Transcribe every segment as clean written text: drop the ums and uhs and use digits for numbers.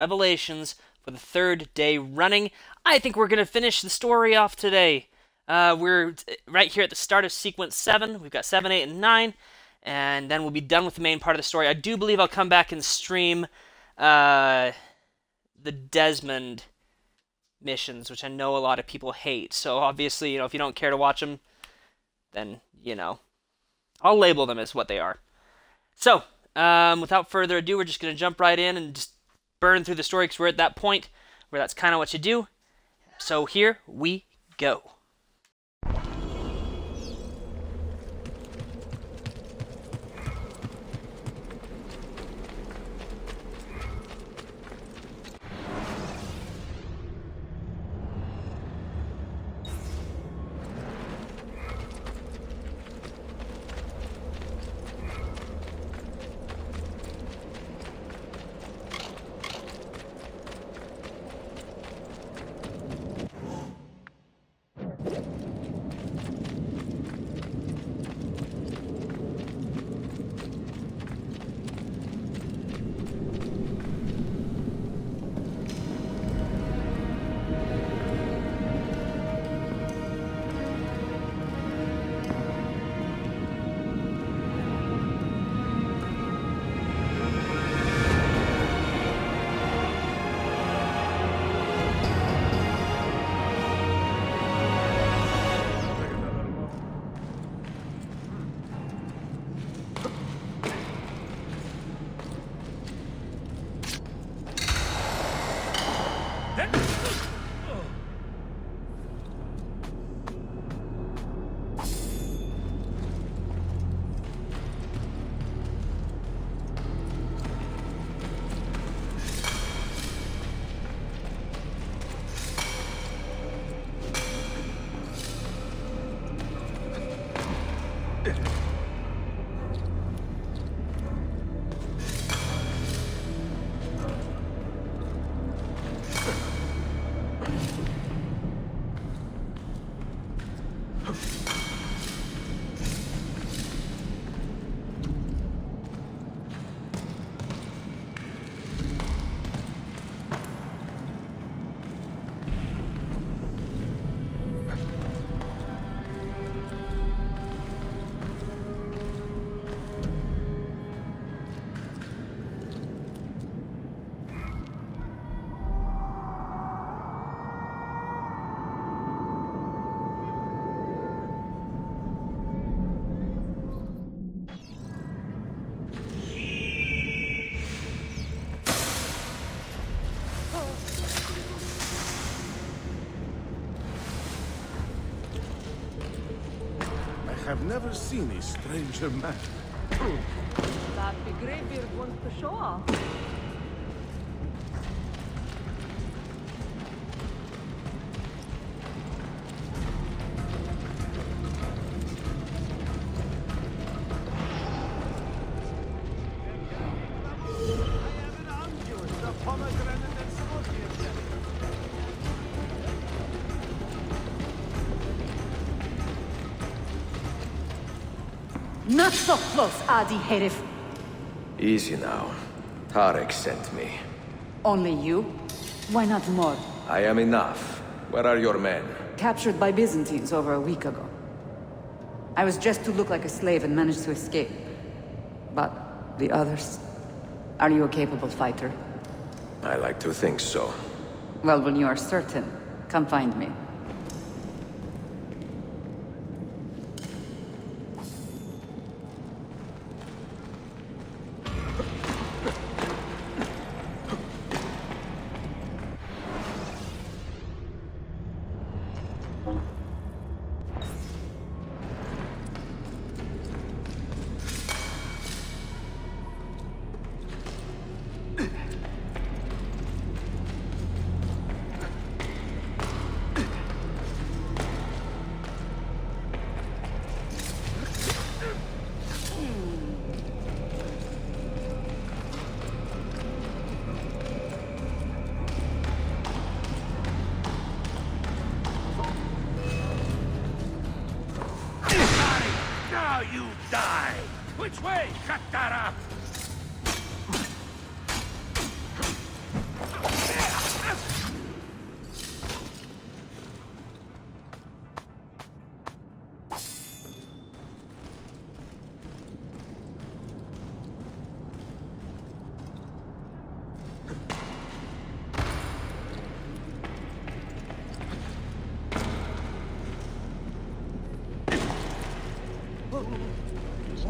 Revelations for the third day running. I think we're going to finish the story off today. We're right here at the start of sequence 7. We've got 7, 8, and 9. And then we'll be done with the main part of the story. I do believe I'll come back and stream the Desmond missions, which I know a lot of people hate. So obviously, if you don't care to watch them, then, I'll label them as what they are. So, without further ado, we're just going to jump right in and just burn through the story, because we're at that point where that's kind of what you do. So here we go. I've never seen a stranger man. That'd be Greybeard wants to show off. Not so close, Adi Herif. Easy now. Tarek sent me. Only you? Why not more? I am enough. Where are your men? Captured by Byzantines over a week ago. I was dressed to look like a slave and managed to escape. But the others? Are you a capable fighter? I like to think so. Well, when you are certain, come find me. you die! Which way, Katara?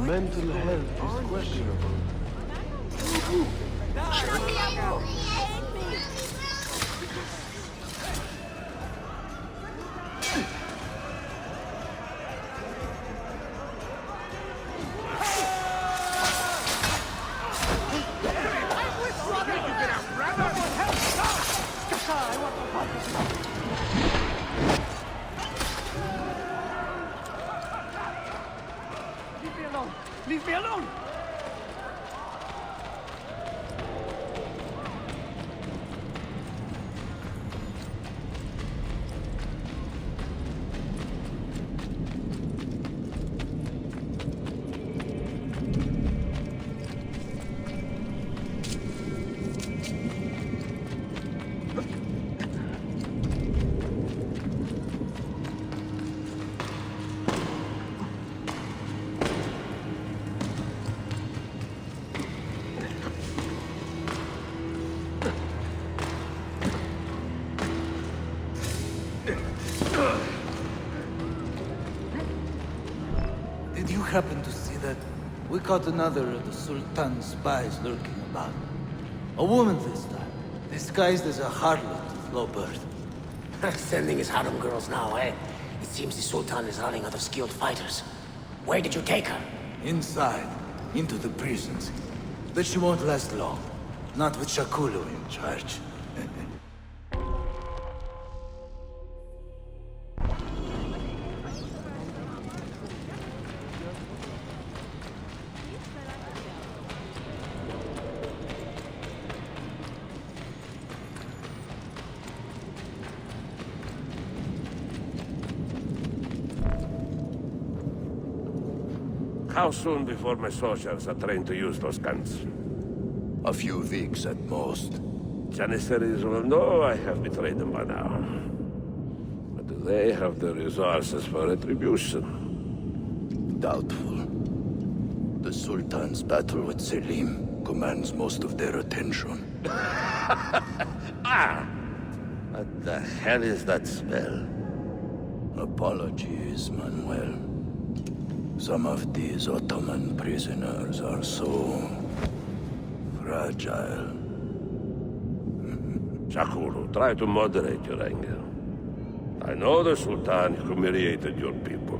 Mental health is questionable. Leave me alone! Did you happen to see that? We caught another of the Sultan's spies lurking about. A woman this time, disguised as a harlot with low birth. Sending his harem girls now, eh? It seems the Sultan is running out of skilled fighters. Where did you take her? Inside, into the prisons. But she won't last long. Not with Shakulu in charge. How soon before my soldiers are trained to use those guns? A few weeks at most. Janissaries will know I have betrayed them by now. But do they have the resources for retribution? Doubtful. The Sultan's battle with Selim commands most of their attention. What the hell is that smell? Apologies, Manuel. Some of these Ottoman prisoners are so fragile. Shakulu, try to moderate your anger. I know the Sultan humiliated your people,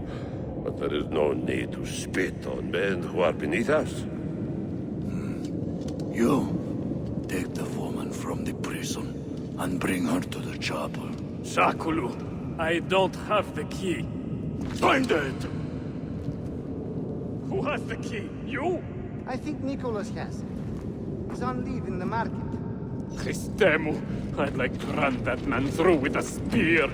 but there is no need to spit on men who are beneath us. You, take the woman from the prison and bring her to the chapel. Shakulu, I don't have the key. Find it! Who has the key? You? I think Nicholas has it. He's on leave in the market. Christemu, I'd like to run that man through with a spear.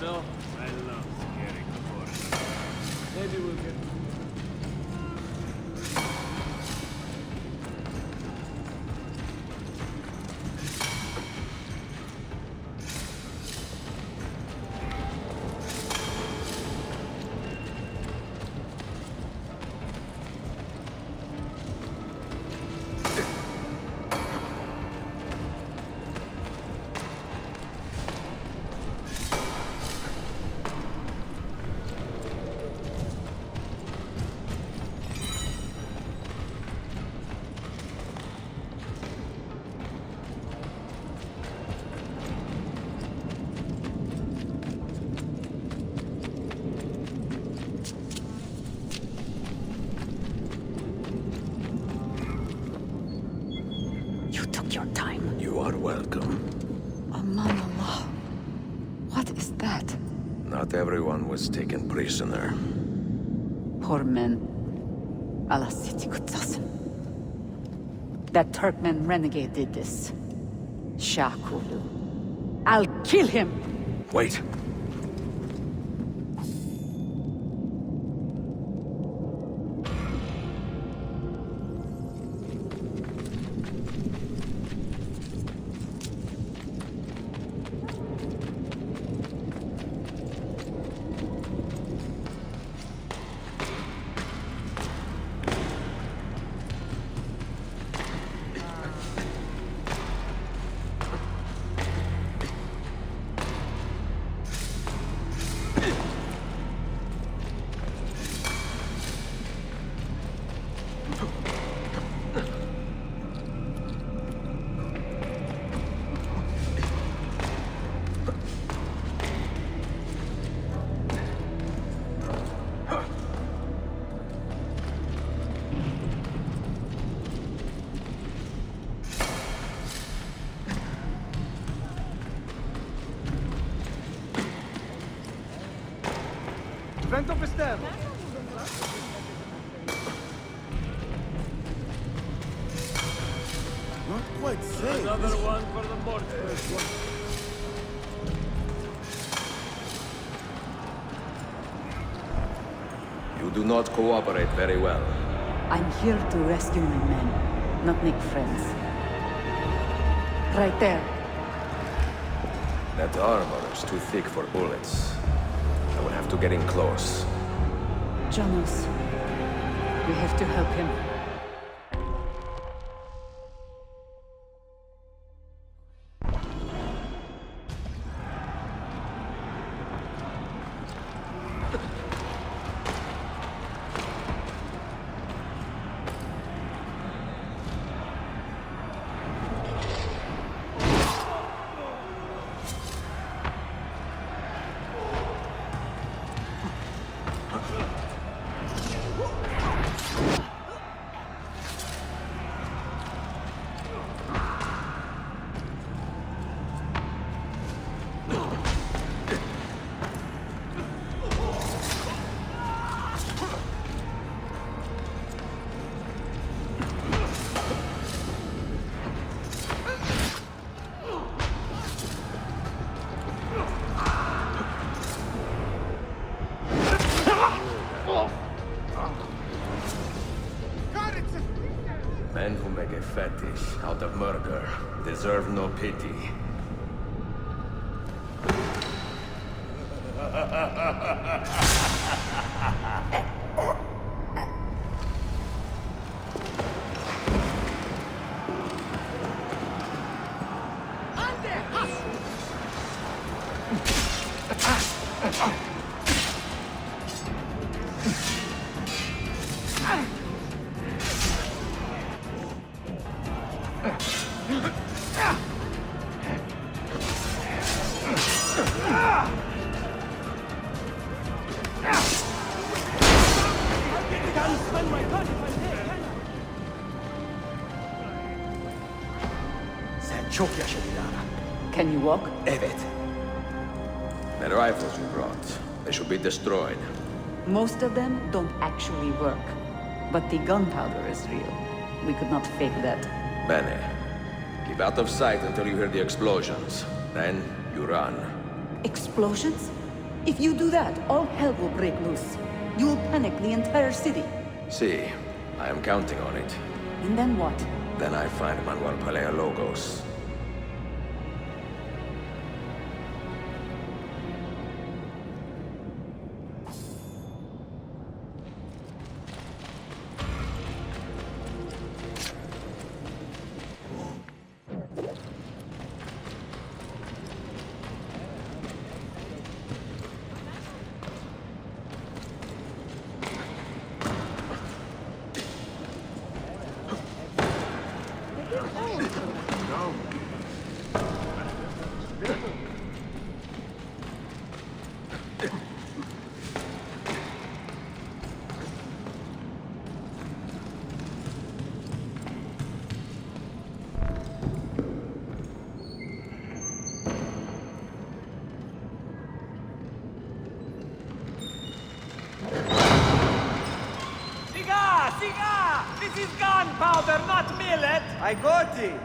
No, I love scaring foreigners. Maybe we'll get... are welcome. Aman Allah. What is that? Not everyone was taken prisoner. Poor men. Allah Siti Kutsasın. That Turkmen renegade did this. Shah Kulu. I'll kill him! Wait. Vento Pisterno. Not quite safe. Another one for the mortar. You do not cooperate very well. I'm here to rescue my men, not make friends. Right there. That armor is too thick for bullets. I will have to get in close. Janos, we have to help him. Men who make a fetish out of murder deserve no pity. Sen çok yaşadın Lara. Can you walk? Evet. The rifles you brought, they should be destroyed. Most of them don't actually work. But the gunpowder is real. We could not fake that. Bene. Keep out of sight until you hear the explosions. Then you run. Explosions? If you do that, all hell will break loose. You will panic the entire city. See, I am counting on it. And then what? Then I find Manuel Paleologos. No. Cigar! This is gunpowder, not millet! I got it!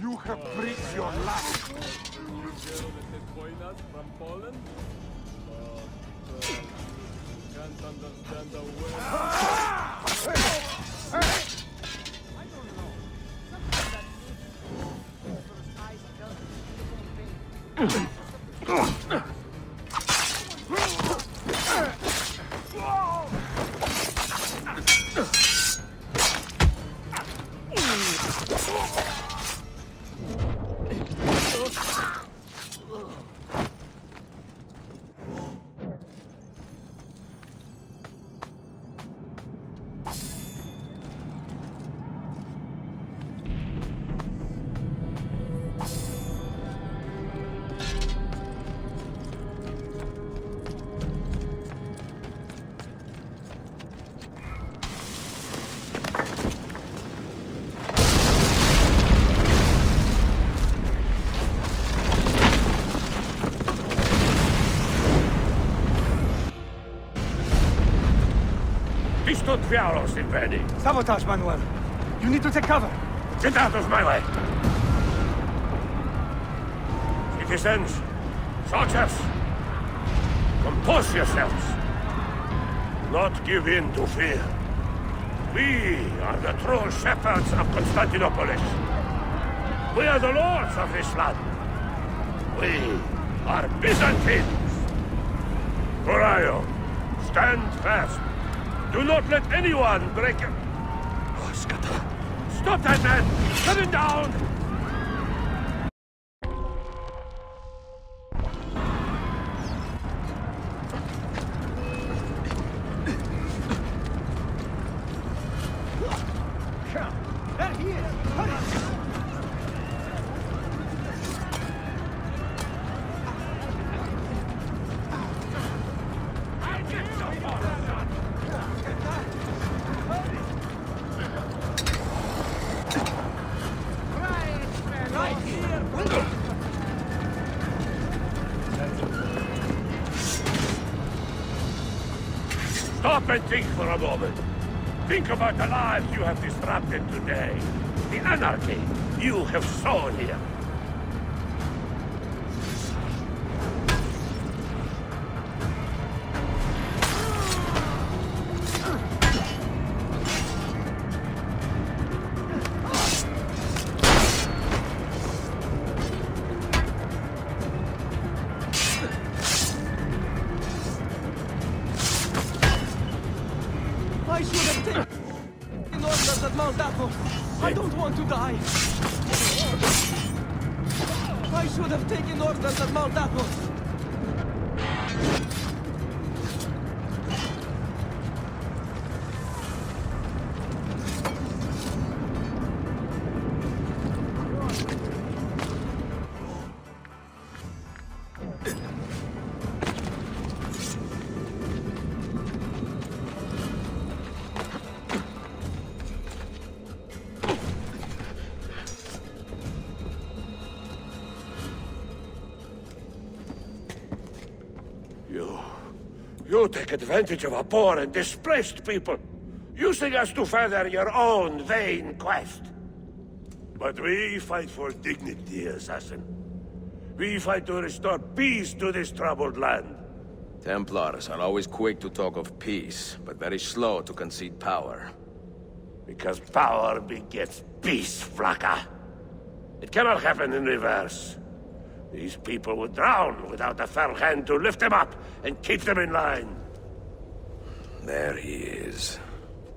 You have breathed your last. From Poland? Can't understand the word. I don't know. Something that first eyes doesn't. Fiaros in Penny. Sabotage, Manuel. You need to take cover. Get out of my way! Citizens, soldiers, compose yourselves. Do not give in to fear. We are the true shepherds of Constantinopolis. We are the lords of this land. We are Byzantines. Corayo, stand fast. Do not let anyone break your... Oh, Scatter. Stop that man! Cut him down! There he is! Hurry! Right! Stop and think for a moment. Think about the lives you have disrupted today. The anarchy you have sown here. I should have taken orders at Mount Athos. I don't want to die. I should have taken orders at Mount Athos. You take advantage of a poor and displaced people, using us to further your own vain quest. But we fight for dignity, assassin. We fight to restore peace to this troubled land. Templars are always quick to talk of peace, but very slow to concede power. Because power begets peace, Flaka. It cannot happen in reverse. These people would drown without a fair hand to lift them up and keep them in line. There he is.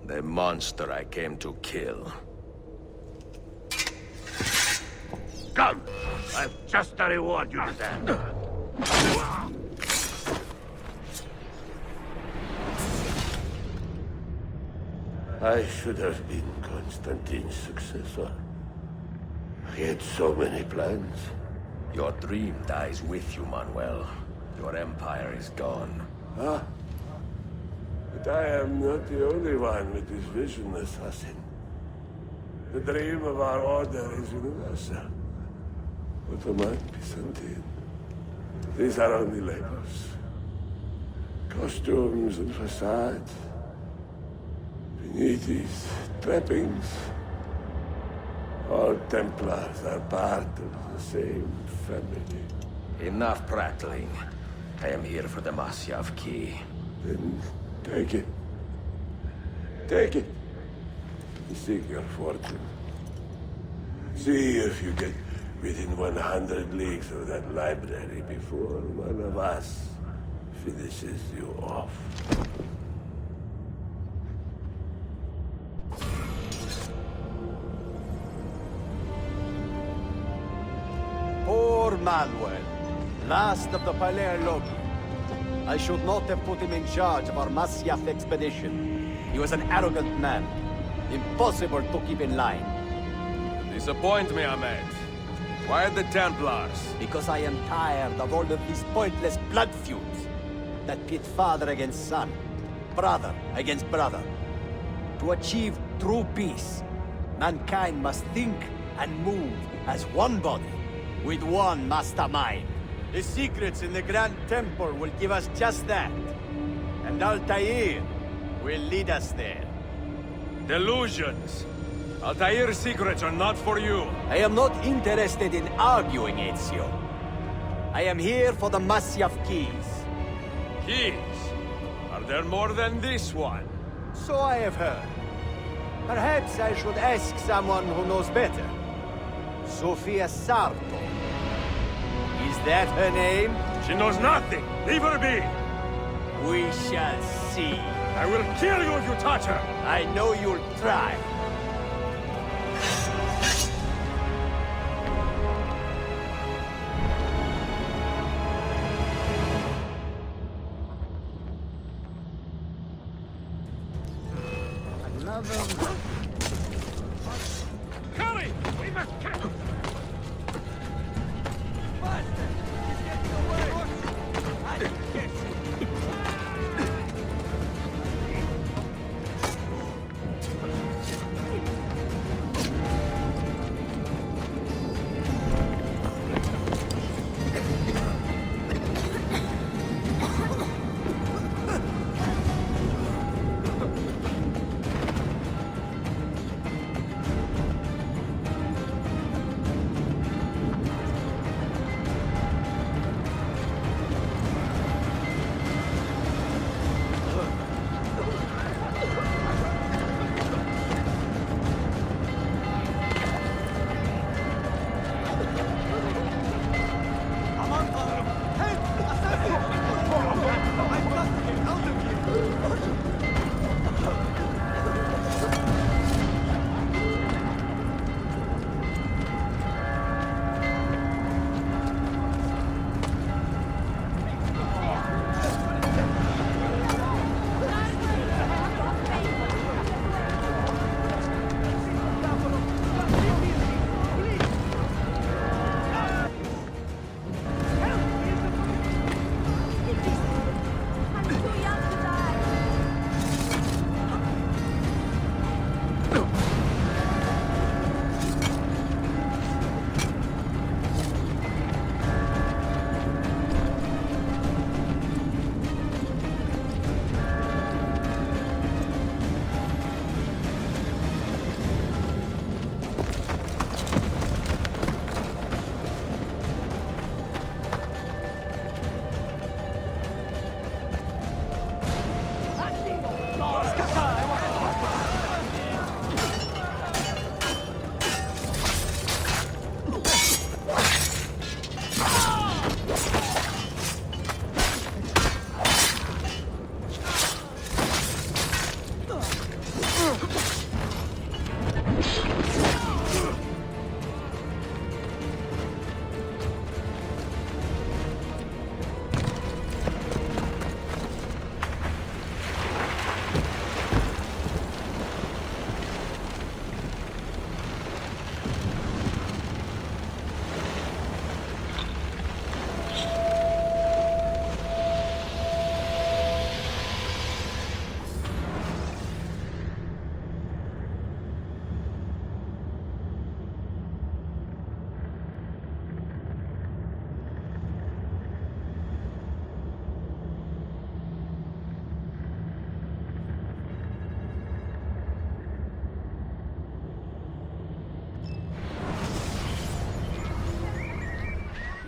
The monster I came to kill. Come! I've just the reward you deserve. I should have been Constantine's successor. He had so many plans. Your dream dies with you, Manuel. Your empire is gone. Ah. But I am not the only one with this vision, assassin. The dream of our order is universal. Ottoman, Byzantine. These are only labels. Costumes and facades. Beneath these trappings, all Templars are part of the same family. Enough prattling. I am here for the Masyaf key. Then take it. Take it. Seek your fortune. See if you get within 100 leagues of that library before one of us finishes you off. Poor Manuel, last of the Palerologi. I should not have put him in charge of our Masyaf expedition. He was an arrogant man. Impossible to keep in line. Disappoint me, Ahmed. Why the Templars? Because I am tired of all of these pointless blood feuds that pit father against son, brother against brother. To achieve true peace, mankind must think and move as one body, with one mastermind. The secrets in the Grand Temple will give us just that. And Altair will lead us there. Delusions! Altair's secrets are not for you. I am not interested in arguing, Ezio. I am here for the Masyaf keys. Keys? Are there more than this one? So I have heard. Perhaps I should ask someone who knows better. Sofia Sarto. Is that her name? She knows nothing! Leave her be! We shall see. I will kill you if you touch her! I know you'll try. Hurry! We must catch him!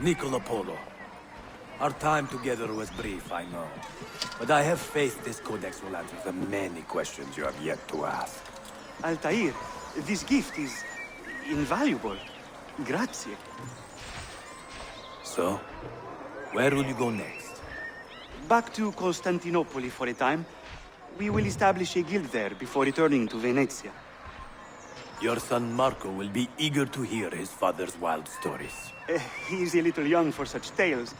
Niccolo Polo. Our time together was brief, I know. But I have faith this codex will answer the many questions you have yet to ask. Altair, this gift is invaluable. Grazie. So, where will you go next? Back to Constantinople for a time. We will establish a guild there before returning to Venezia. Your son Marco will be eager to hear his father's wild stories. He is a little young for such tales,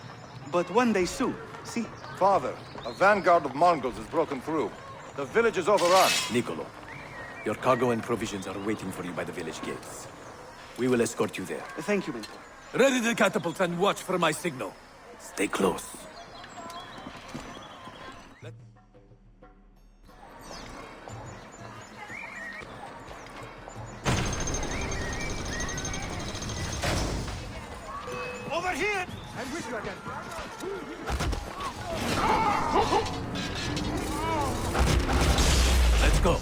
but one day soon, see? Father, a vanguard of Mongols has broken through. The village is overrun. Niccolo, your cargo and provisions are waiting for you by the village gates. We will escort you there. Thank you, Mentor. Ready the catapults and watch for my signal. Stay close. Over here! I'm with you again. Let's go.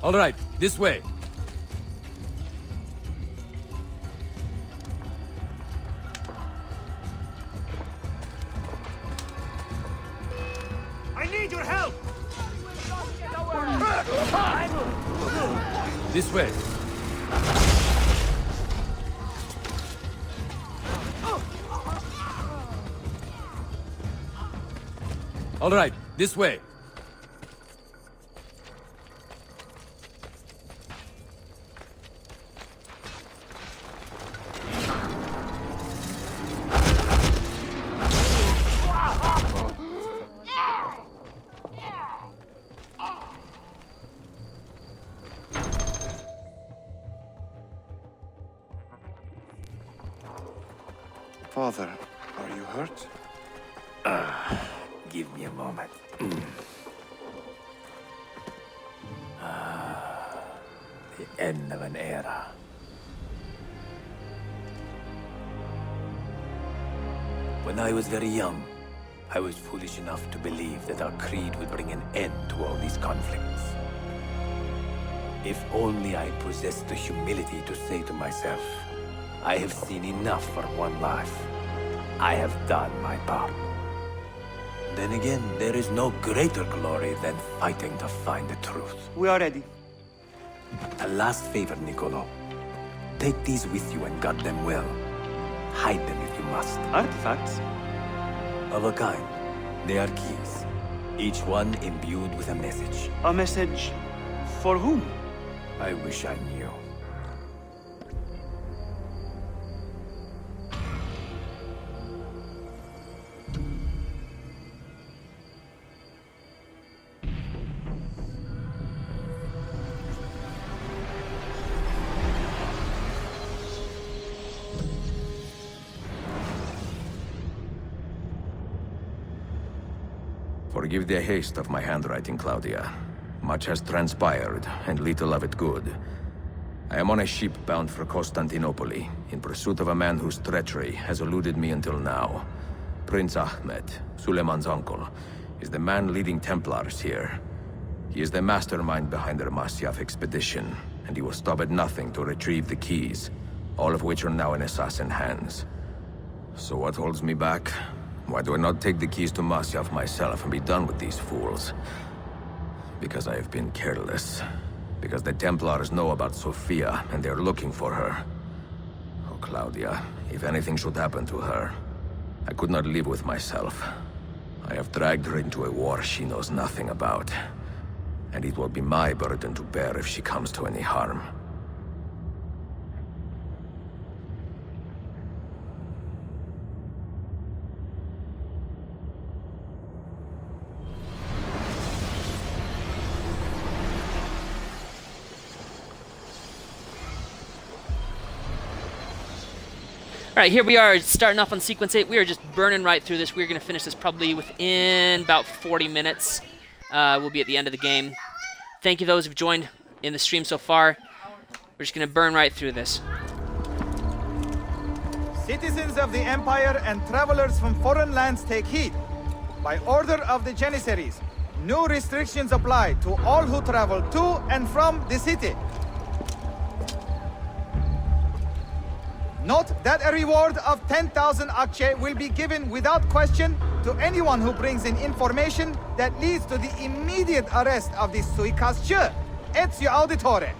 All right, this way. I need your help! This way. All right, this way. Father, are you hurt? Give me a moment. The end of an era. When I was very young, I was foolish enough to believe that our creed would bring an end to all these conflicts. If only I possessed the humility to say to myself, I have seen enough for one life. I have done my part. Then again, there is no greater glory than fighting to find the truth. We are ready. A last favor, Niccolo. Take these with you and guard them well. Hide them if you must. Artifacts? Of a kind. They are keys. Each one imbued with a message. A message for whom? I wish I knew. Forgive the haste of my handwriting, Claudia. Much has transpired, and little of it good. I am on a ship bound for Constantinople, in pursuit of a man whose treachery has eluded me until now. Prince Ahmed, Suleiman's uncle, is the man leading Templars here. He is the mastermind behind their Masyaf expedition, and he will stop at nothing to retrieve the keys, all of which are now in assassin hands. So what holds me back? Why do I not take the keys to Masyaf myself and be done with these fools? Because I have been careless. Because the Templars know about Sophia, and they're looking for her. Oh, Claudia, if anything should happen to her, I could not live with myself. I have dragged her into a war she knows nothing about. And it will be my burden to bear if she comes to any harm. Alright, here we are starting off on Sequence 8. We are just burning right through this. We're going to finish this probably within about 40 minutes. We'll be at the end of the game. Thank you those who've joined in the stream so far. We're just going to burn right through this. Citizens of the Empire and travelers from foreign lands take heed. By order of the Janissaries, new restrictions apply to all who travel to and from the city. Note that a reward of 10,000 akçe will be given without question to anyone who brings in information that leads to the immediate arrest of the suikastçı. Ezio Auditore.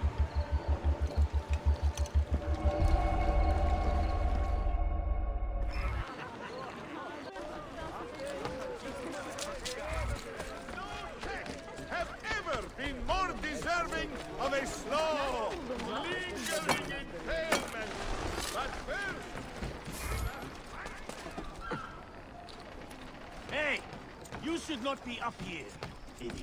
Have ever been more deserving of a slow, lingering impalement. But first... Hey! You should not be up here, idiot.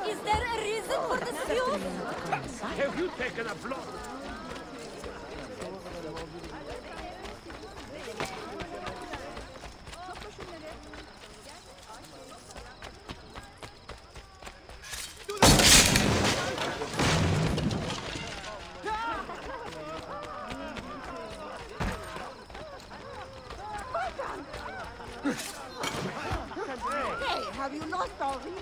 Is there a reason for this feud? Have you taken a blow? Hey, have you lost all reason?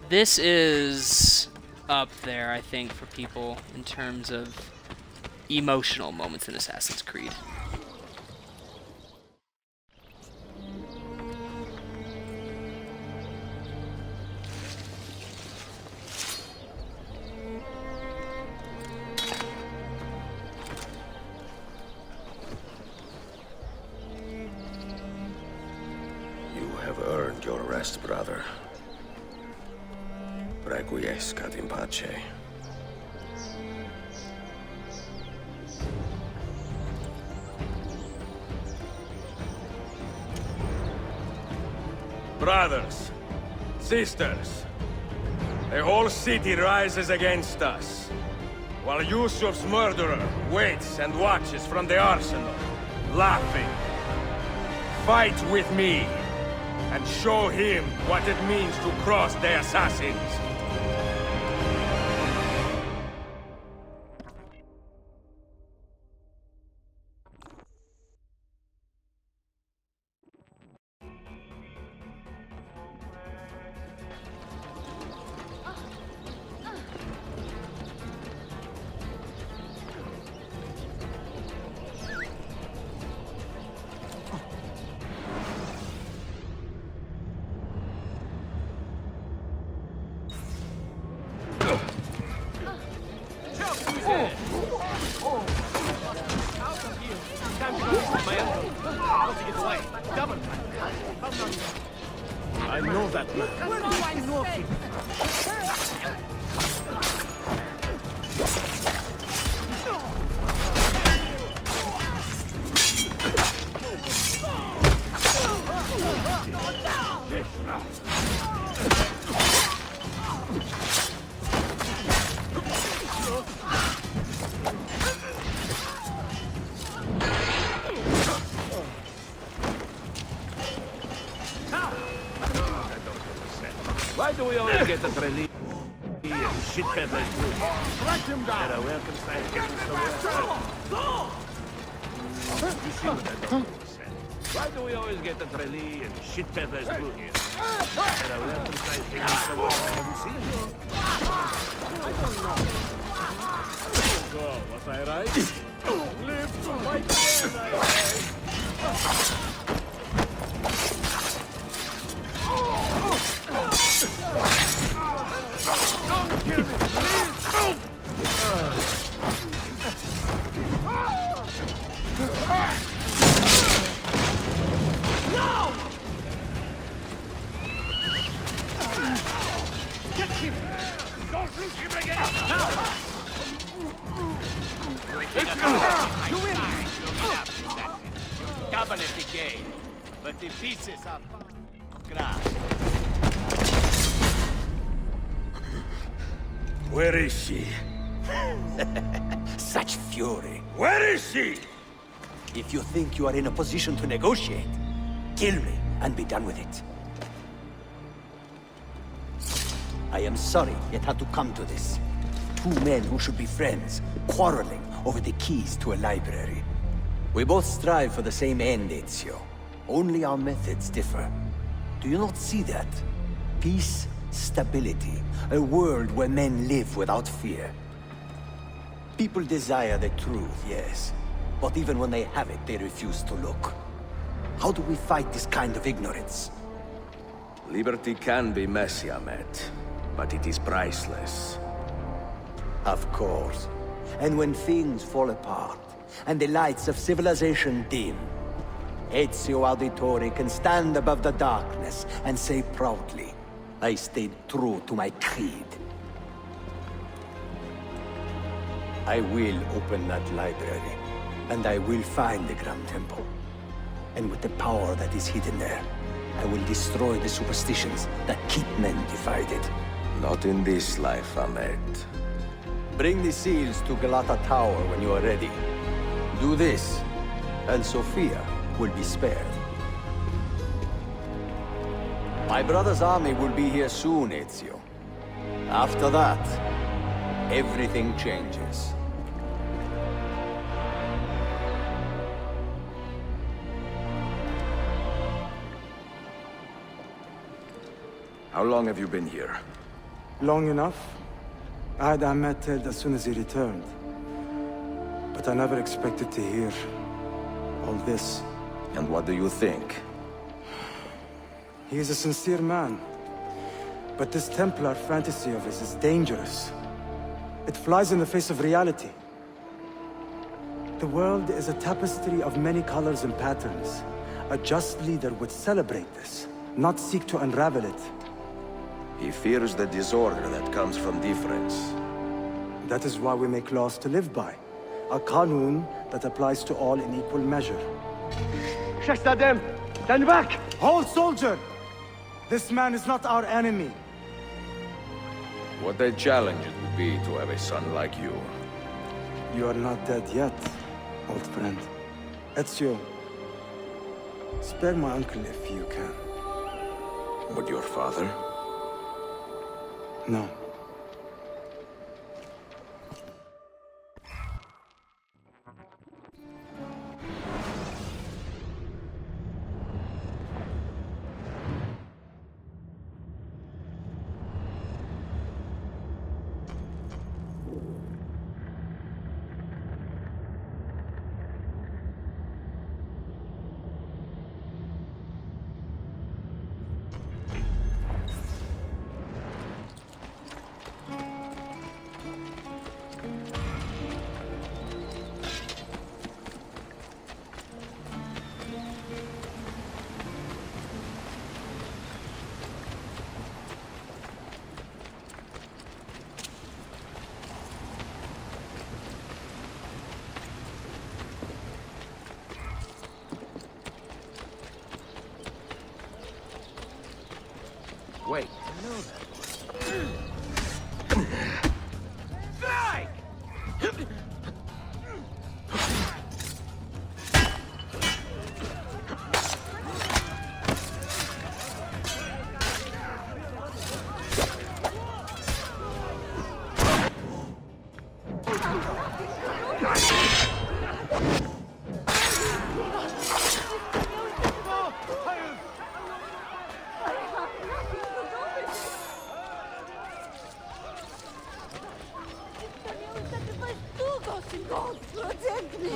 This is up there, I think, for people in terms of emotional moments in Assassin's Creed. You have earned your rest, brother. Requiescat in pace. Brothers, sisters, the whole city rises against us, while Yusuf's murderer waits and watches from the arsenal, laughing. Fight with me, and show him what it means to cross the assassins. I know that man. Where do I know him? Why do we always get the relief? shit peddler's blue. Track him down! Better welcome sign getting somewhere. You see what that dog said? Why do we always get the Trellis and shit peddler's blue here? Better welcome sign getting somewhere I haven't seen you. I don't know. So, was I right? Live to fight again, I say. Don't kill me, please! No! Get him! Don't lose him again! You win! Cabinet decay, but the pieces are grass. Where is she? Such fury. Where is she? If you think you are in a position to negotiate, kill me and be done with it. I am sorry it had to come to this. Two men who should be friends, quarreling over the keys to a library. We both strive for the same end, Ezio. Only our methods differ. Do you not see that? Peace, stability, a world where men live without fear. People desire the truth, yes. But even when they have it, they refuse to look. How do we fight this kind of ignorance? Liberty can be messy, Ahmed, but it is priceless. Of course. And when things fall apart, and the lights of civilization dim, Ezio Auditore can stand above the darkness and say proudly, I stayed true to my creed. I will open that library, and I will find the Grand Temple. And with the power that is hidden there, I will destroy the superstitions that keep men divided. Not in this life, Ahmed. Bring the seals to Galata Tower when you are ready. Do this, and Sophia will be spared. My brother's army will be here soon, Ezio. After that, everything changes. How long have you been here? Long enough. I had Ahmed dead as soon as he returned. But I never expected to hear all this. And what do you think? He is a sincere man. But this Templar fantasy of his is dangerous. It flies in the face of reality. The world is a tapestry of many colors and patterns. A just leader would celebrate this, not seek to unravel it. He fears the disorder that comes from difference. That is why we make laws to live by. A Qanun that applies to all in equal measure. Shahzadem, stand back! Hold, soldier! This man is not our enemy. What a challenge it would be to have a son like you. You are not dead yet, old friend. Ezio, spare my uncle if you can. But your father? No. Wait. I know that. Protect me!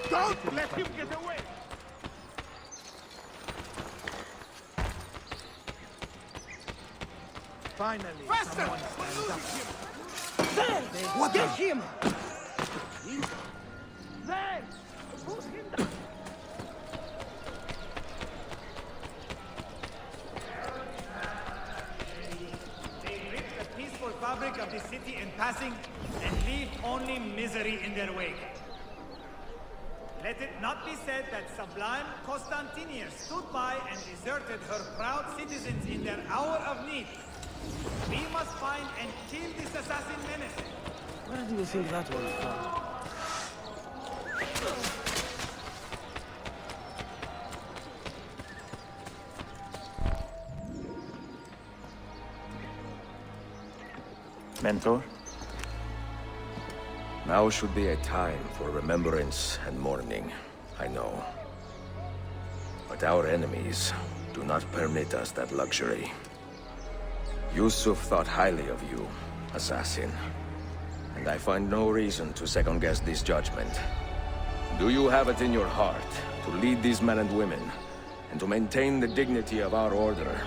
Don't let him get away! Finally, Faster! someone stands up. There! What Get the- him! There! Put him down! They rip the peaceful fabric of the city in passing and leave only misery in their wake. Let it not be said that sublime Constantinia stood by and deserted her proud citizens in their hour of need. We must find and kill this assassin menace. Where do you think that was from? Mentor? Now should be a time for remembrance and mourning, I know. But our enemies do not permit us that luxury. Yusuf thought highly of you, assassin. And I find no reason to second-guess this judgment. Do you have it in your heart to lead these men and women, and to maintain the dignity of our order,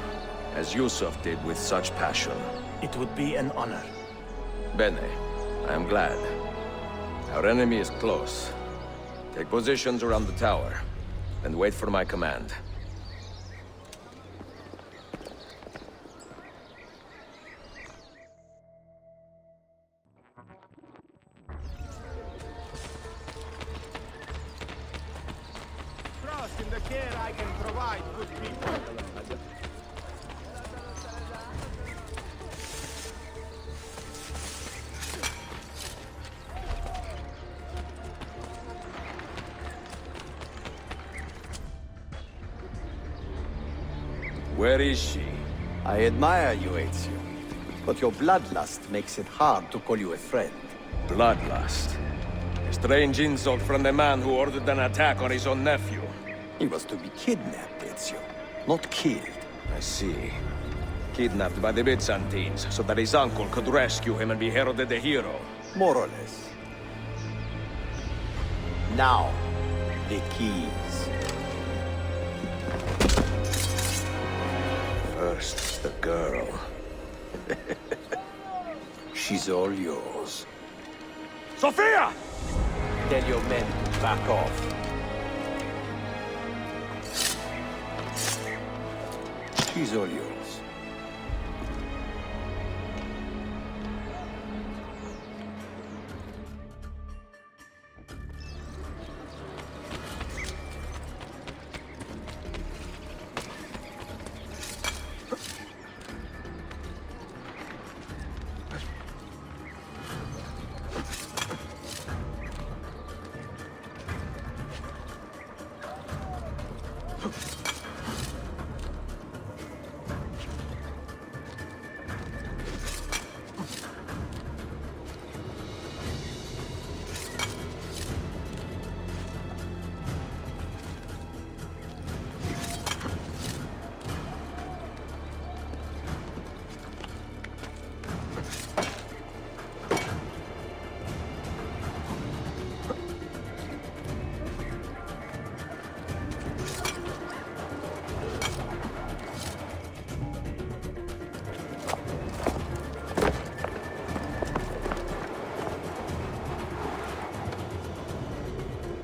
as Yusuf did with such passion? It would be an honor. Bene, I am glad. Our enemy is close. Take positions around the tower, and wait for my command. Trust in the care I can provide, good people. Where is she? I admire you, Ezio. But your bloodlust makes it hard to call you a friend. Bloodlust? A strange insult from the man who ordered an attack on his own nephew. He was to be kidnapped, Ezio, not killed. I see. Kidnapped by the Byzantines, so that his uncle could rescue him and be heralded a hero. More or less. Now, the keys. First, the girl. She's all yours. Sophia! Tell your men to back off. She's all yours.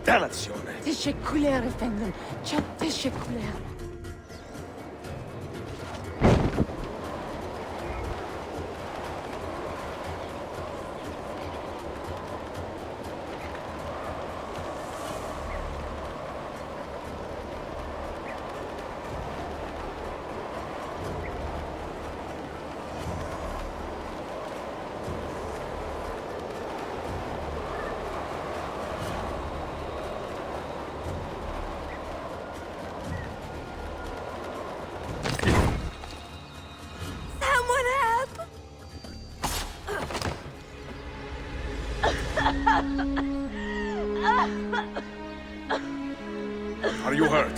Dannazione! تشكلها يا فندم. تشكلها. Are you hurt?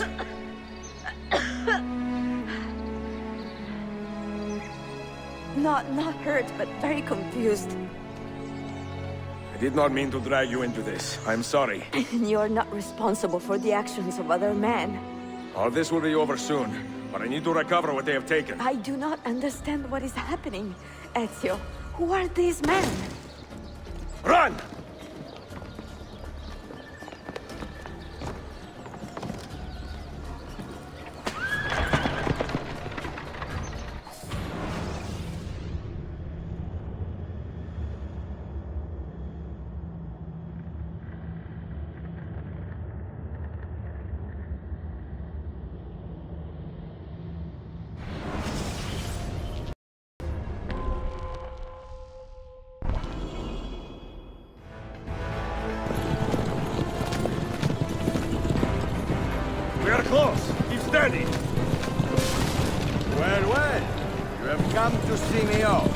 Not hurt, but very confused. I did not mean to drag you into this. I'm sorry. You're not responsible for the actions of other men. All this will be over soon, but I need to recover what they have taken. I do not understand what is happening. Ezio, who are these men? Run! We are close. Keep steady. Well, well. You have come to see me off.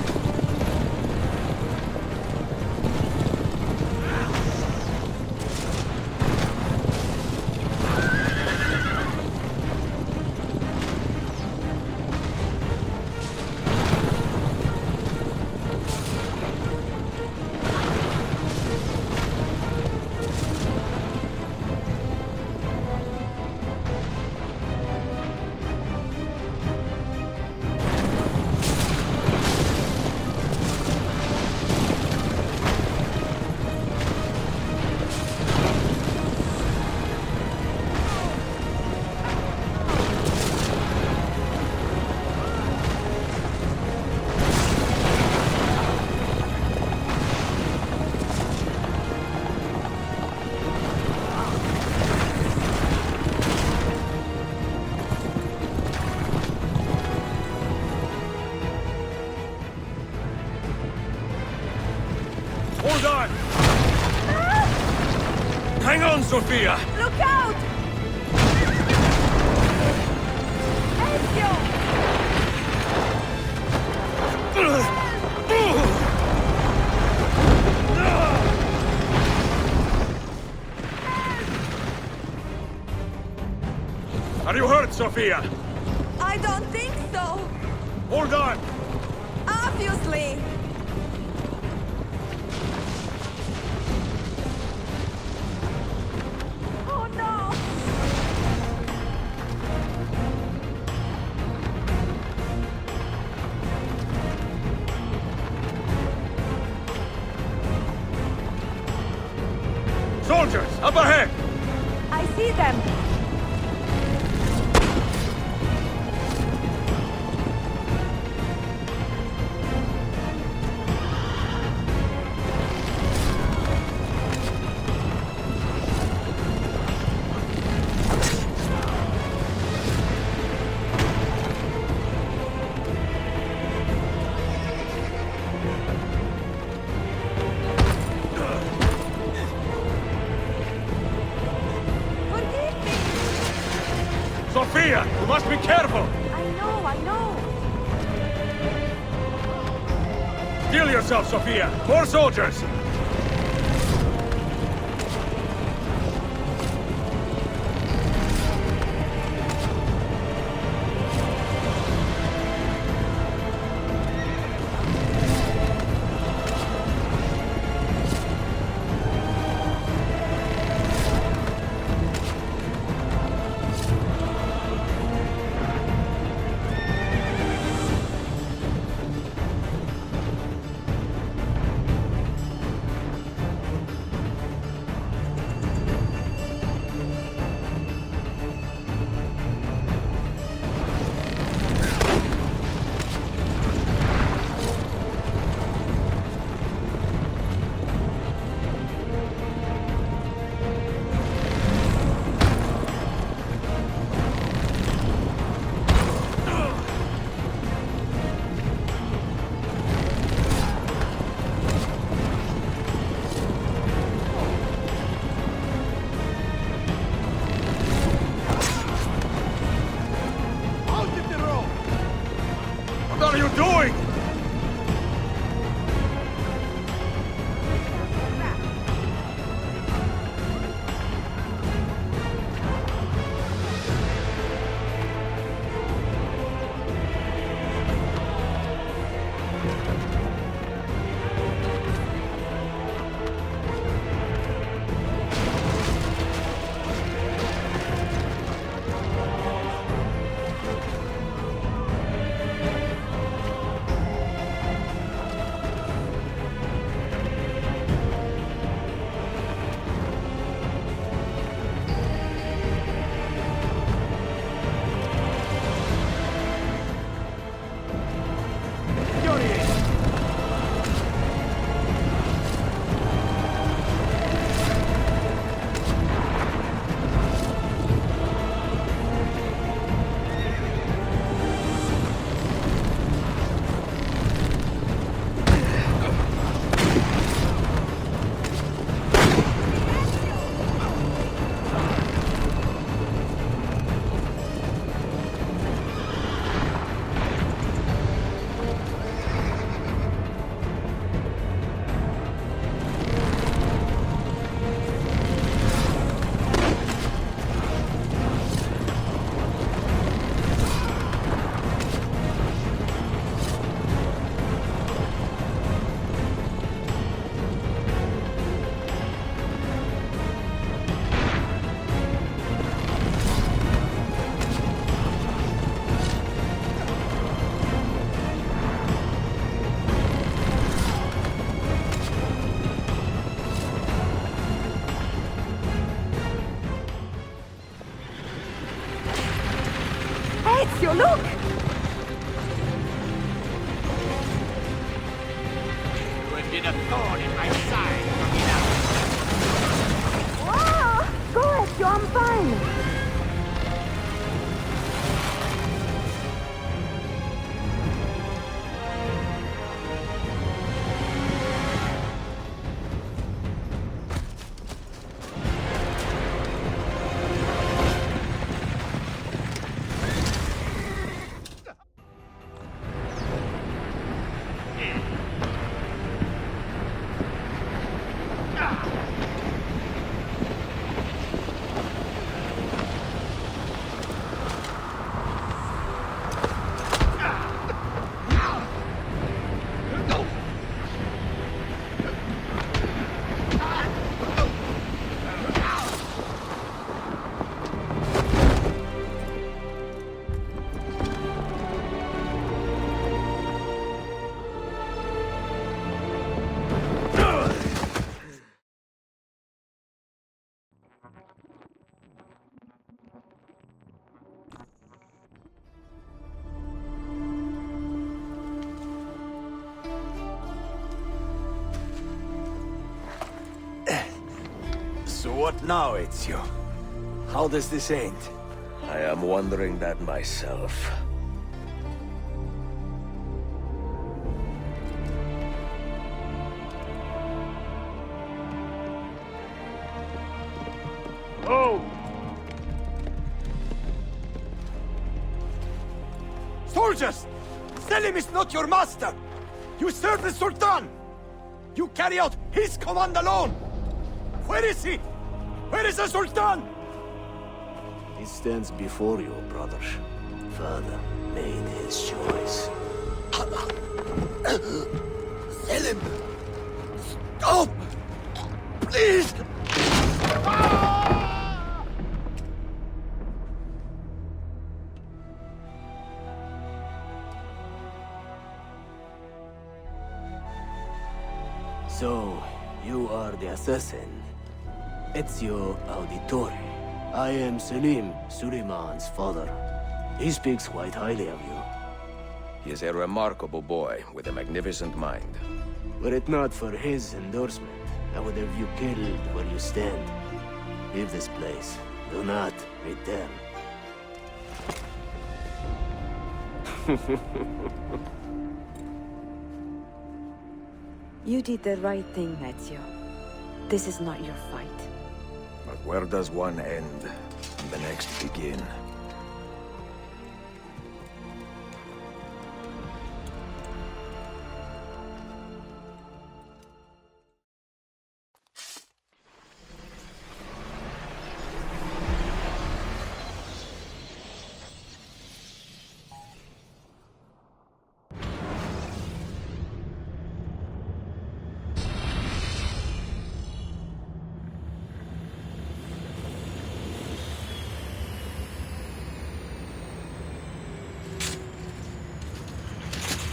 Hold on! Hang on, Sophia! Look out! Ezio! Are you hurt, Sophia? I don't think so. Hold on! Obviously. Oh no! Soldiers, up ahead! I see them. Forgive me! Sophia, you must be careful! I know! Steel yourself, Sophia! More soldiers! What are you doing? Ezio, look! You have been a thorn in my side, Wow! Go, Ezio, I'm fine! So what now, Ezio? How does this end? I am wondering that myself. Oh! Soldiers! Selim is not your master! You serve the Sultan! You carry out his command alone! Where is he? Where is the Sultan? He stands before you, brother. Father made his choice. Selim! Stop! Please! So, you are the assassin. Ezio Auditore. I am Selim, Suleiman's father. He speaks quite highly of you. He is a remarkable boy with a magnificent mind. Were it not for his endorsement, I would have you killed where you stand. Leave this place. Do not return. You did the right thing, Ezio. This is not your fight. But where does one end and the next begin?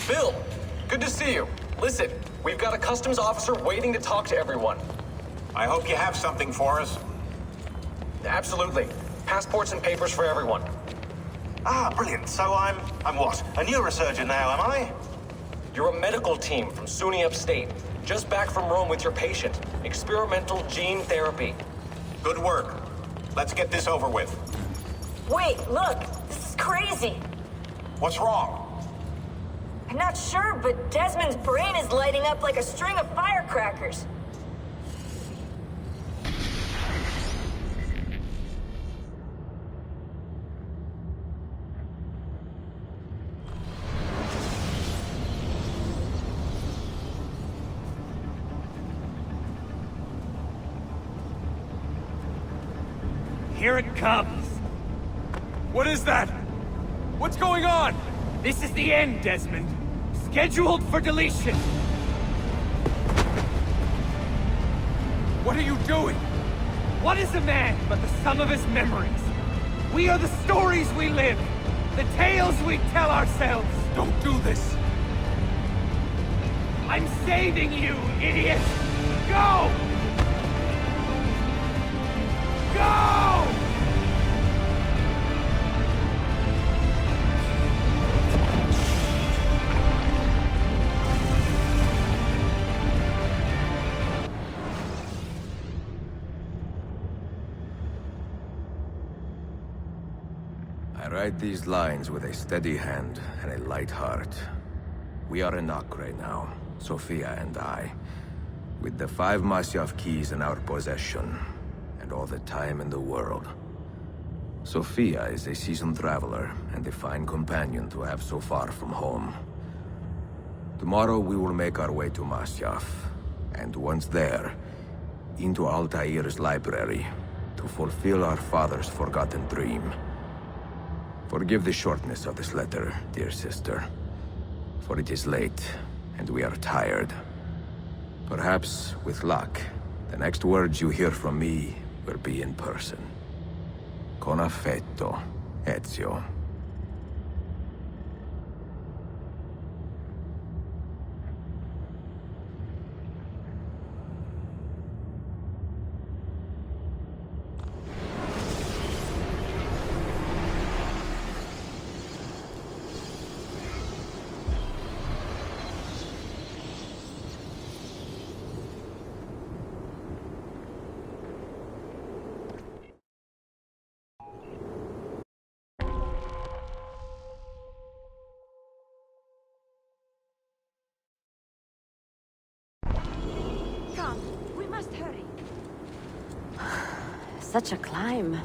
Bill, good to see you. Listen, we've got a customs officer waiting to talk to everyone. I hope you have something for us. Absolutely. Passports and papers for everyone. Ah, brilliant. So I'm what? A neurosurgeon now, am I? You're a medical team from SUNY Upstate. Just back from Rome with your patient. Experimental gene therapy. Good work. Let's get this over with. Wait, look! This is crazy! What's wrong? I'm not sure, but Desmond's brain is lighting up like a string of firecrackers. Here it comes! What is that? What's going on? This is the end, Desmond. Scheduled for deletion. What are you doing? What is a man but the sum of his memories? We are the stories we live, the tales we tell ourselves. Don't do this. I'm saving you, idiot! Go! Go! I write these lines with a steady hand and a light heart. We are in Acre now, Sofia and I, with the 5 Masyaf keys in our possession, and all the time in the world. Sofia is a seasoned traveler, and a fine companion to have so far from home. Tomorrow we will make our way to Masyaf, and once there, into Altair's library, to fulfill our father's forgotten dream. Forgive the shortness of this letter, dear sister, for it is late, and we are tired. Perhaps, with luck, the next words you hear from me will be in person. Con affetto, Ezio. Come, we must hurry. Such a climb.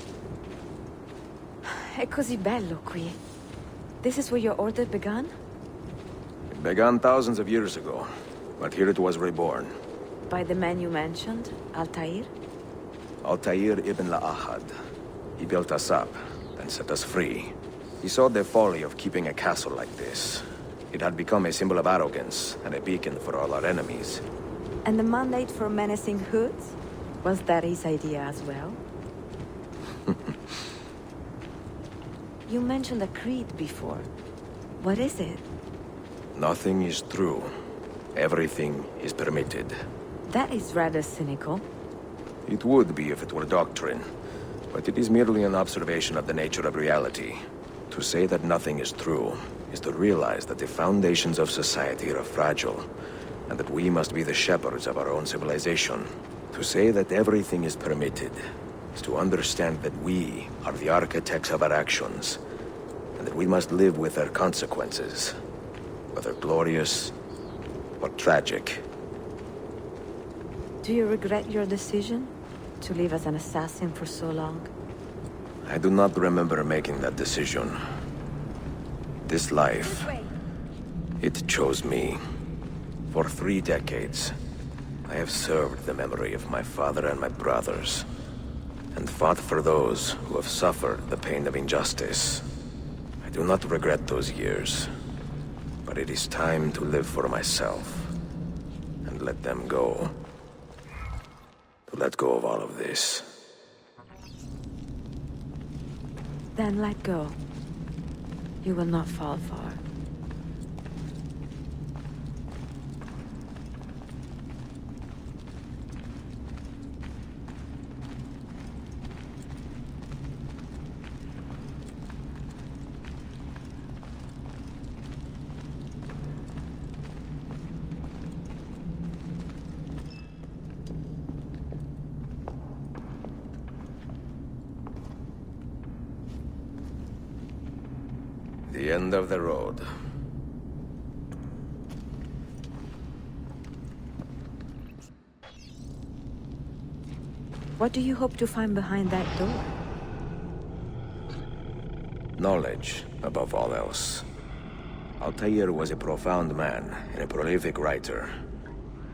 È così bello qui. This is where your order began? It began thousands of years ago, but here it was reborn. By the man you mentioned, Altair? Altair ibn La'ahad. He built us up, and set us free. He saw the folly of keeping a castle like this. It had become a symbol of arrogance, and a beacon for all our enemies. And the mandate for menacing hoods? Was that his idea as well? You mentioned a creed before. What is it? Nothing is true. Everything is permitted. That is rather cynical. It would be if it were doctrine, but it is merely an observation of the nature of reality. To say that nothing is true is to realize that the foundations of society are fragile, and that we must be the shepherds of our own civilization. To say that everything is permitted is to understand that we are the architects of our actions, and that we must live with their consequences, whether glorious or tragic. Do you regret your decision to live as an assassin for so long? I do not remember making that decision. This life, it chose me. For 3 decades, I have served the memory of my father and my brothers, and fought for those who have suffered the pain of injustice. I do not regret those years, but it is time to live for myself, and let them go. To let go of all of this. Then let go. You will not fall far. The end of the road. What do you hope to find behind that door? Knowledge, above all else. Altair was a profound man and a prolific writer.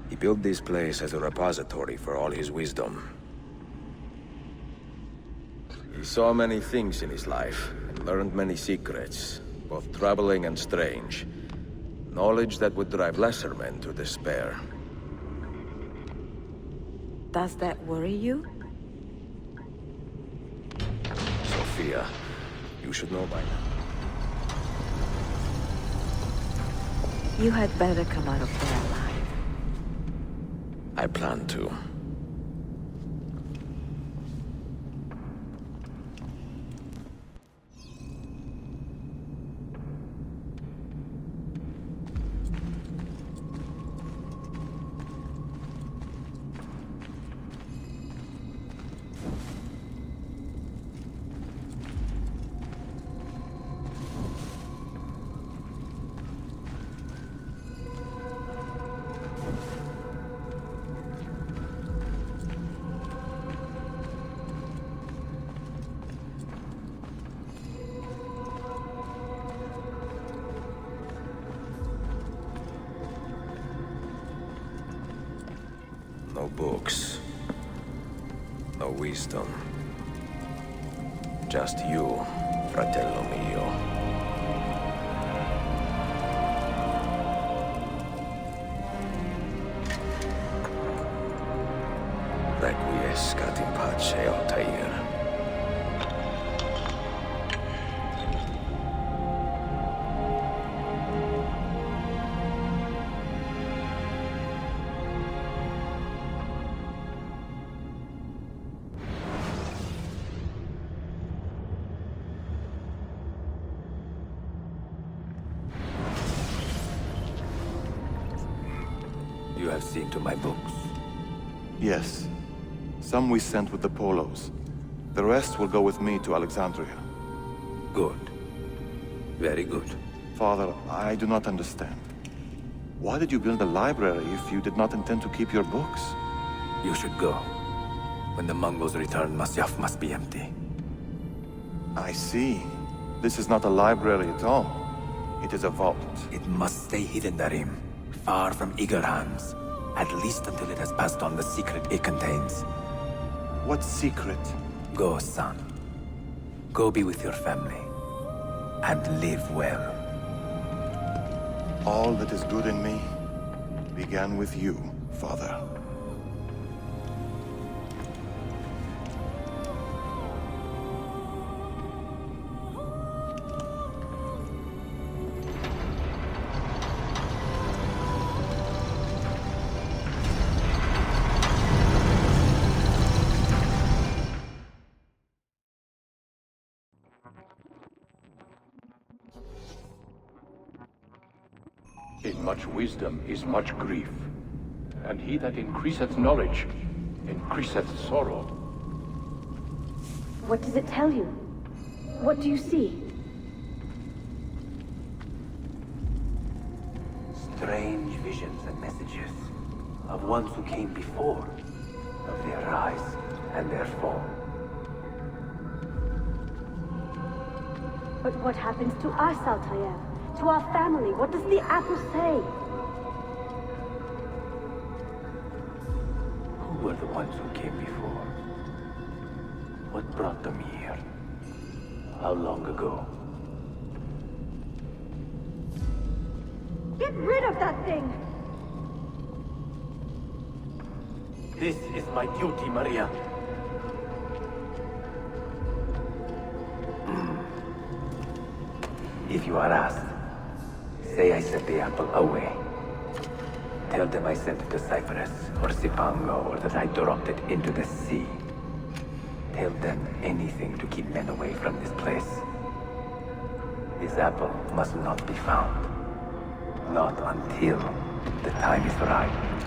He built this place as a repository for all his wisdom. He saw many things in his life, and learned many secrets, both troubling and strange. Knowledge that would drive lesser men to despair. Does that worry you? Sophia, you should know by now. You had better come out of there alive. I plan to. No books. No wisdom. Just you, fratello mio. Requiescat in pace, Altair. You have seen to my books? Yes. Some we sent with the Polos. The rest will go with me to Alexandria. Good. Very good. Father, I do not understand. Why did you build a library if you did not intend to keep your books? You should go. When the Mongols return, Masyaf must be empty. I see. This is not a library at all. It is a vault. It must stay hidden, Darim. Far from eager hands. At least until it has passed on the secret it contains. What secret? Go, son. Go be with your family. And live well. All that is good in me began with you, Father. In much wisdom is much grief, and he that increaseth knowledge increaseth sorrow. What does it tell you? What do you see? Strange visions and messages of ones who came before, of their rise and their fall. But what happens to us, Altair? To our family? What does the apple say? Who were the ones who came before? What brought them here? How long ago? Get rid of that thing! This is my duty, Maria. If you are asked, say I sent the apple away. Tell them I sent it to Cyprus, or Cipango, or that I dropped it into the sea. Tell them anything to keep men away from this place. This apple must not be found. Not until the time is right.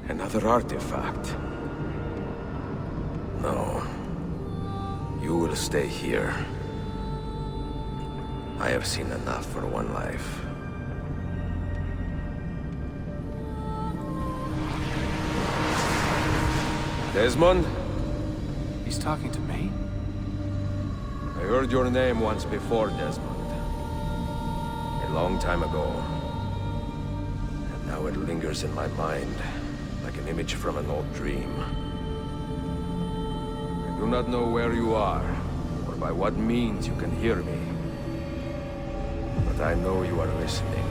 Another artifact. No. You will stay here. I have seen enough for one life. Desmond? He's talking to me? I heard your name once before, Desmond. A long time ago. And now it lingers in my mind, like an image from an old dream. I do not know where you are, or by what means you can hear me. But I know you are listening.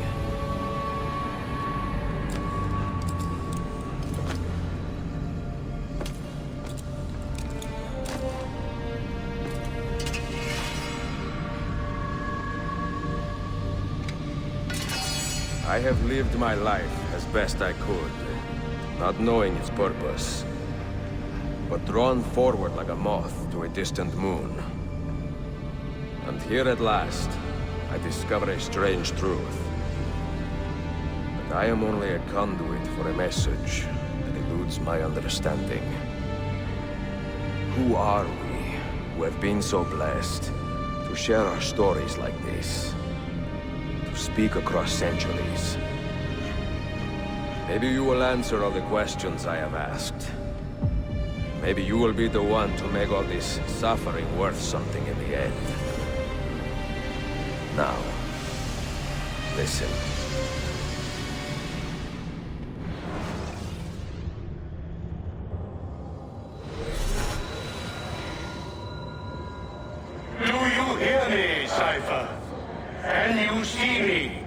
I have lived my life as best I could, not knowing its purpose, but drawn forward like a moth to a distant moon. And here at last, I discover a strange truth. That I am only a conduit for a message that eludes my understanding. Who are we? who have been so blessed to share our stories like this, to speak across centuries. Maybe you will answer all the questions I have asked. Maybe you will be the one to make all this suffering worth something in the end. Now, listen. Do you hear me, Cypher? Can you see me?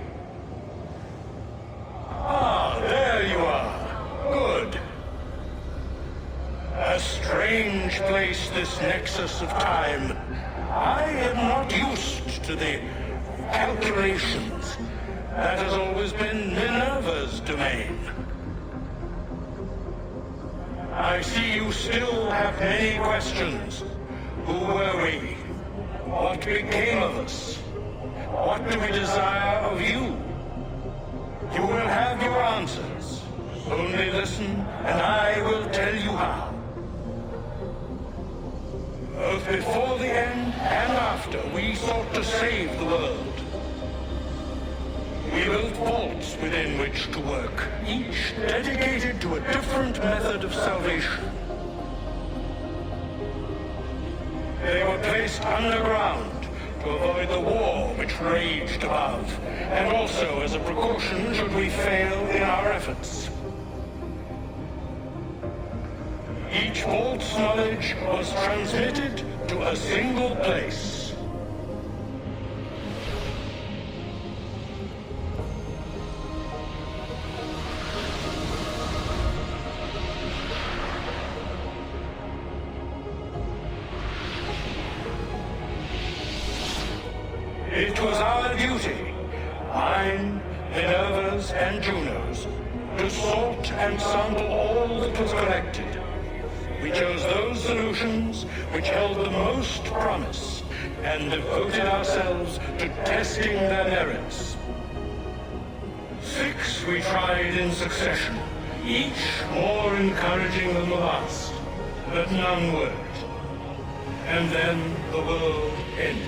Ah, there you are. Good. A strange place, this nexus of time. I am not used to the calculations. That has always been Minerva's domain. I see you still have many questions. Who were we? What became of us? What do we desire of you? You will have your answers. Only listen, and I will tell you how. Both before the end and after, we sought to save the world. We built vaults within which to work, each dedicated to a different method of salvation. They were placed underground to avoid the war which raged above, and also as a precaution should we fail in our efforts. Each vault's knowledge was transmitted to a single place. It was our duty, mine, Minerva's, and Juno's, to sort and sample all that was collected. We chose those solutions which held the most promise, and devoted ourselves to testing their merits. 6 we tried in succession, each more encouraging than the last, but none worked. And then the world ended.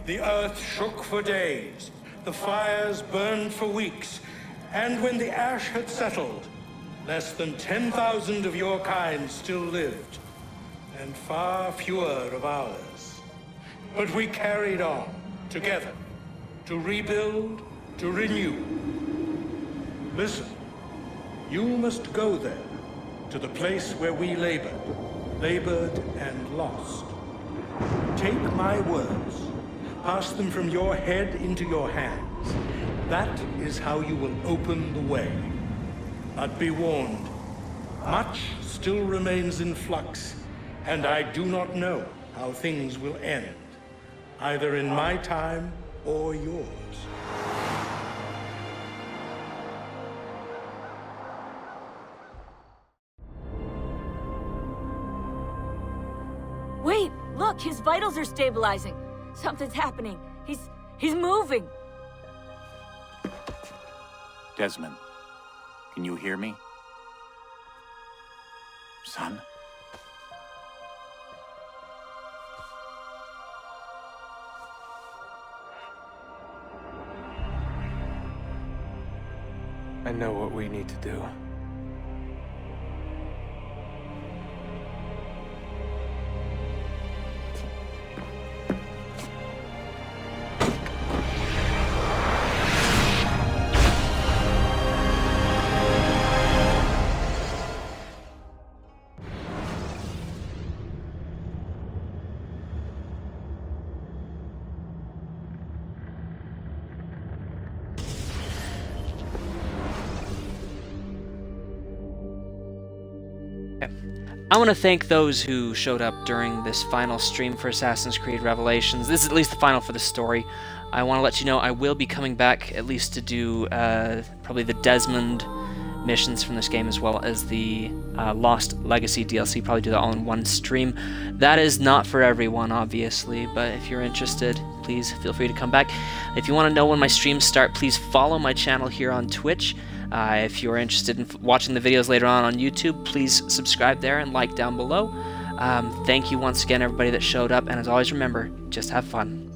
The earth shook for days, the fires burned for weeks, and when the ash had settled, less than 10,000 of your kind still lived, and far fewer of ours. But we carried on, together, to rebuild, to renew. Listen, you must go there, to the place where we labored and lost. Take my words. pass them from your head into your hands. That is how you will open the way. But be warned, much still remains in flux, and I do not know how things will end, either in my time or yours. Wait, look, his vitals are stabilizing. Something's happening. He's moving. Desmond, can you hear me? Son? I know what we need to do. I want to thank those who showed up during this final stream for Assassin's Creed Revelations. This is at least the final for the story. I want to let you know I will be coming back at least to do probably the Desmond missions from this game, as well as the Lost Legacy DLC. Probably do that all in one stream. That is not for everyone, obviously, but if you're interested, please feel free to come back. If you want to know when my streams start, please follow my channel here on Twitch. If you're interested in watching the videos later on YouTube, please subscribe there and like down below. Thank you once again, everybody that showed up, and as always, remember, just have fun.